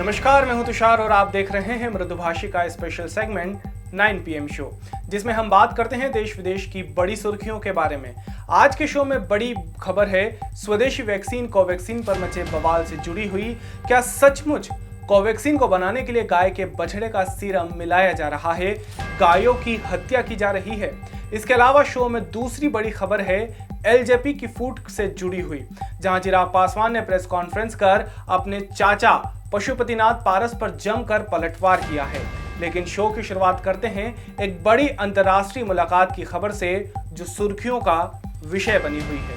नमस्कार, मैं हूं तुषार और आप देख रहे हैं मृदुभाषी का स्पेशल सेगमेंट 9 PM शो, जिसमें हम बात करते हैं देश विदेश की बड़ी सुर्खियों के बारे में। आज के शो में बड़ी खबर है स्वदेशी वैक्सीन कोवैक्सीन पर मचे बवाल से जुड़ी हुई। क्या सचमुच कोवैक्सीन को बनाने के लिए गाय के बछड़े का सीरम मिलाया जा रहा है? गायों की हत्या की जा रही है। इसके अलावा शो में दूसरी बड़ी खबर है एलजेपी की फूट से जुड़ी हुई, जहां चिराग पासवान ने प्रेस कॉन्फ्रेंस कर अपने चाचा पशुपतिनाथ पारस पर जमकर पलटवार किया है। लेकिन शो की शुरुआत करते हैं एक बड़ी अंतर्राष्ट्रीय मुलाकात की खबर से, जो सुर्खियों का विषय बनी हुई है।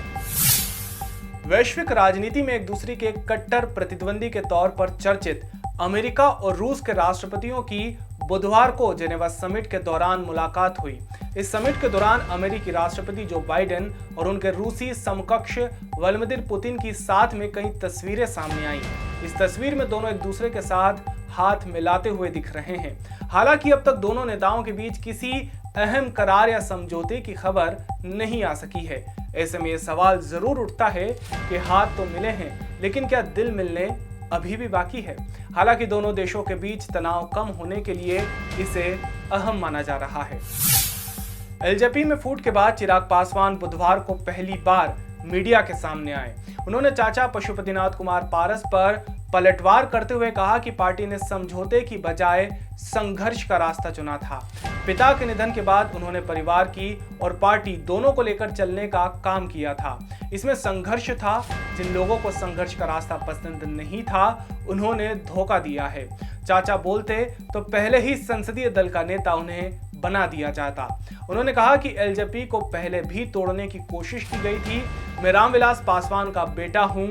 वैश्विक राजनीति में एक दूसरे के कट्टर प्रतिद्वंदी के तौर पर चर्चित अमेरिका और रूस के राष्ट्रपतियों की बुधवार को जेनेवा समिट के दौरान मुलाकात हुई। इस समिट के दौरान अमेरिकी राष्ट्रपति जो बाइडेन और उनके रूसी समकक्ष व्लादिमीर पुतिन की साथ में कई तस्वीरें सामने आईं। इस तस्वीर में दोनों एक दूसरे के साथ हाथ मिलाते हुए दिख रहे हैं। हालांकि अब तक दोनों नेताओं के बीच किसी अहम करार या समझौते की खबर नहीं आ सकी है। ऐसे में यह सवाल जरूर उठता है कि हाथ तो मिले हैं, लेकिन क्या दिल मिलने अभी भी बाकी है? हालांकि दोनों देशों के बीच तनाव कम होने के लिए इसे अहम माना जा रहा है। एलजेपी में फूट के बाद चिराग पासवान बुधवार को पहली बार मीडिया के सामने आए। उन्होंने चाचा पशुपतिनाथ कुमार पारस पर पलटवार करते हुए कहा कि पार्टी ने समझौते की बजाय संघर्ष का रास्ता चुना था। पिता के निधन के बाद उन्होंने परिवार की और पार्टी दोनों को लेकर चलने का काम किया था। इसमें संघर्ष था। जिन लोगों को संघर्ष का रास्ता पसंद नहीं था, उन्होंने धोखा दिया है। चाचा बोलते तो पहले ही संसदीय दल का नेता उन्हें बना दिया जाता। उन्होंने कहा कि एलजेपी को पहले भी तोड़ने की कोशिश की गई थी। मैं रामविलास पासवान का बेटा हूं,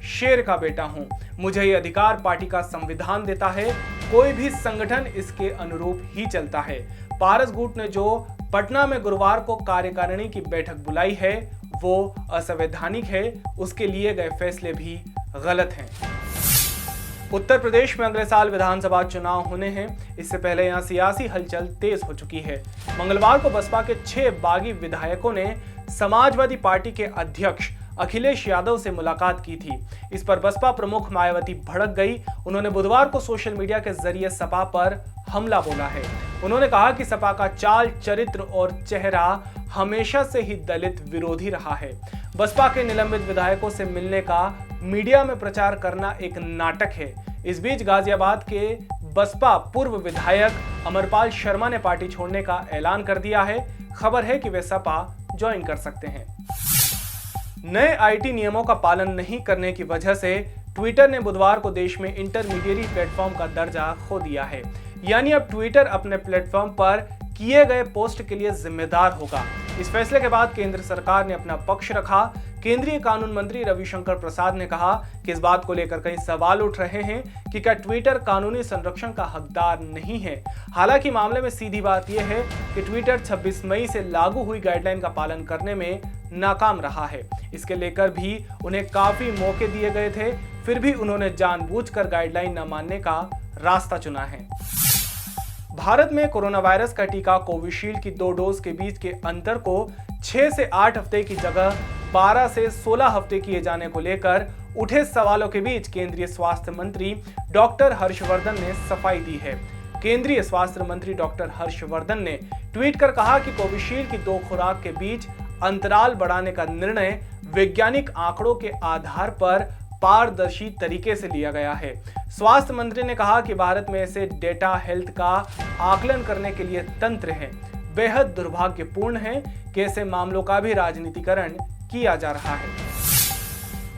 शेर का बेटा हूं। मुझे ये अधिकार पार्टी का संविधान देता है। कोई भी संगठन इसके अनुरूप ही चलता है। पारस गुट ने जो पटना में गुरुवार को कार्यकारिणी की बैठक बुलाई है, वो असंवैधानिक है। उसके लिए गए फैसले भी गलत हैं। उत्तर प्रदेश में अगले साल विधानसभा चुनाव होने हैं। इससे पहले यहां सियासी हलचल तेज हो चुकी है। मंगलवार को बसपा के 6 बागी विधायकों ने समाजवादी पार्टी के अध्यक्ष अखिलेश यादव से मुलाकात की थी। इस पर बसपा प्रमुख मायावती भड़क गई। उन्होंने बुधवार को सोशल मीडिया के जरिए सपा पर हमला बोला है। उन्होंने कहा कि सपा का चाल, चरित्र और चेहरा हमेशा से ही दलित विरोधी रहा है। बसपा के निलंबित विधायकों से मिलने का मीडिया में प्रचार करना एक नाटक है। इस बीच गाजियाबाद के बसपा पूर्व विधायक अमरपाल शर्मा ने पार्टी छोड़ने का ऐलान कर दिया है। खबर है कि वे सपा ज्वाइन कर सकते हैं। नए आईटी नियमों का पालन नहीं करने की वजह से ट्विटर ने बुधवार को देश में इंटरमीडिएट प्लेटफॉर्म का दर्जा खो दिया है। यानी अब ट्विटर अपने प्लेटफॉर्म पर किए गए पोस्ट के लिए जिम्मेदार होगा। इस फैसले के बाद केंद्र सरकार ने अपना पक्ष रखा। केंद्रीय कानून मंत्री रविशंकर प्रसाद ने कहा कि इस बात को लेकर कई सवाल उठ रहे हैं कि क्या ट्विटर कानूनी संरक्षण का हकदार नहीं है। हालांकि मामले में सीधी बात यह है कि ट्विटर 26 मई से लागू हुई गाइडलाइन का पालन करने में नाकाम रहा है। इसके लेकर भी उन्हें काफी मौके दिए गए थे, फिर भी उन्होंने जानबूझकर गाइडलाइन न मानने का रास्ता चुना है। भारत में कोरोना वायरस का टीका कोविशील्ड की 2 डोज के बीच के अंतर को 6 से 8 हफ्ते की जगह 12 से 16 हफ्ते किए जाने को लेकर उठे सवालों के बीच केंद्रीय स्वास्थ्य मंत्री डॉक्टर हर्षवर्धन ने सफाई दी है। केंद्रीय स्वास्थ्य मंत्री डॉक्टर हर्षवर्धन ने ट्वीट कर कहा कि कोविशील्ड की 2 खुराक के बीच अंतराल बढ़ाने का निर्णय वैज्ञानिक आंकड़ों के आधार पर पारदर्शी तरीके से लिया गया है। स्वास्थ्य मंत्री ने कहा कि भारत में ऐसे डेटा हेल्थ का आकलन करने के लिए तंत्र है। बेहद दुर्भाग्यपूर्ण है कि ऐसे मामलों का भी राजनीतिकरण किया जा रहा है।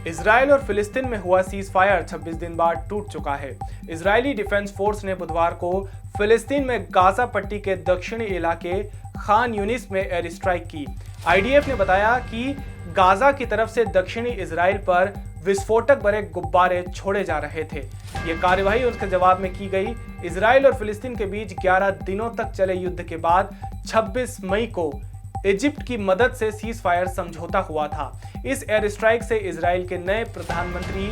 इजराइल और फिलिस्तीन में हुआ सीज फायर 26 दिन बाद टूट चुका है। इजरायली डिफेंस फोर्स ने बुधवार को फिलिस्तीन में गाजा पट्टी के दक्षिणी इलाके खान यूनिस में एयर स्ट्राइक की। आईडीएफ ने बताया कि गाजा की तरफ से दक्षिणी इजराइल पर विस्फोटक भरे गुब्बारे छोड़े जा रहे थे। यह कार्यवाही उसके जवाब में की गई। इजराइल और फिलिस्तीन के बीच 11 दिनों तक चले युद्ध के बाद 26 मई को इजिप्ट की मदद से सीज फायर समझौता हुआ था। इस एयर स्ट्राइक से इजराइल के नए प्रधानमंत्री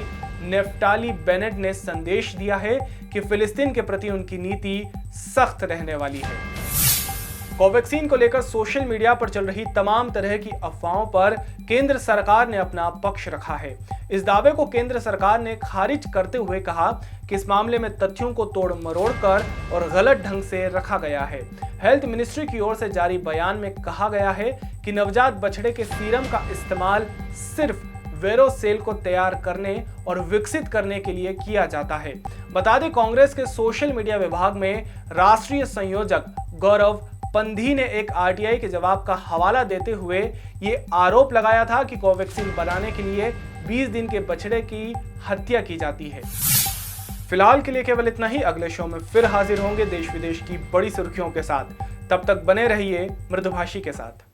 नेफ्टाली बेनेट ने संदेश दिया है कि फिलिस्तीन के प्रति उनकी नीति सख्त रहने वाली है। कोवैक्सीन को लेकर सोशल मीडिया पर चल रही तमाम तरह की अफवाहों पर केंद्र सरकार ने अपना पक्ष रखा है। इस दावे को केंद्र सरकार ने खारिज करते हुए कहा कि इस मामले में तथ्यों को तोड़ मरोड़ कर और गलत ढंग से रखा गया है। हेल्थ मिनिस्ट्री की ओर से जारी बयान में कहा गया है कि नवजात बछड़े के सीरम का इस्तेमाल सिर्फ वेरोसेल को तैयार करने और विकसित करने के लिए किया जाता है। बता दें, कांग्रेस के सोशल मीडिया विभाग में राष्ट्रीय संयोजक गौरव पंधी ने एक आरटीआई के जवाब का हवाला देते हुए ये आरोप लगाया था कि कोवैक्सीन बनाने के लिए 20 दिन के बछड़े की हत्या की जाती है। फिलहाल के लिए केवल इतना ही। अगले शो में फिर हाजिर होंगे देश विदेश की बड़ी सुर्खियों के साथ। तब तक बने रहिए मृदुभाषी के साथ।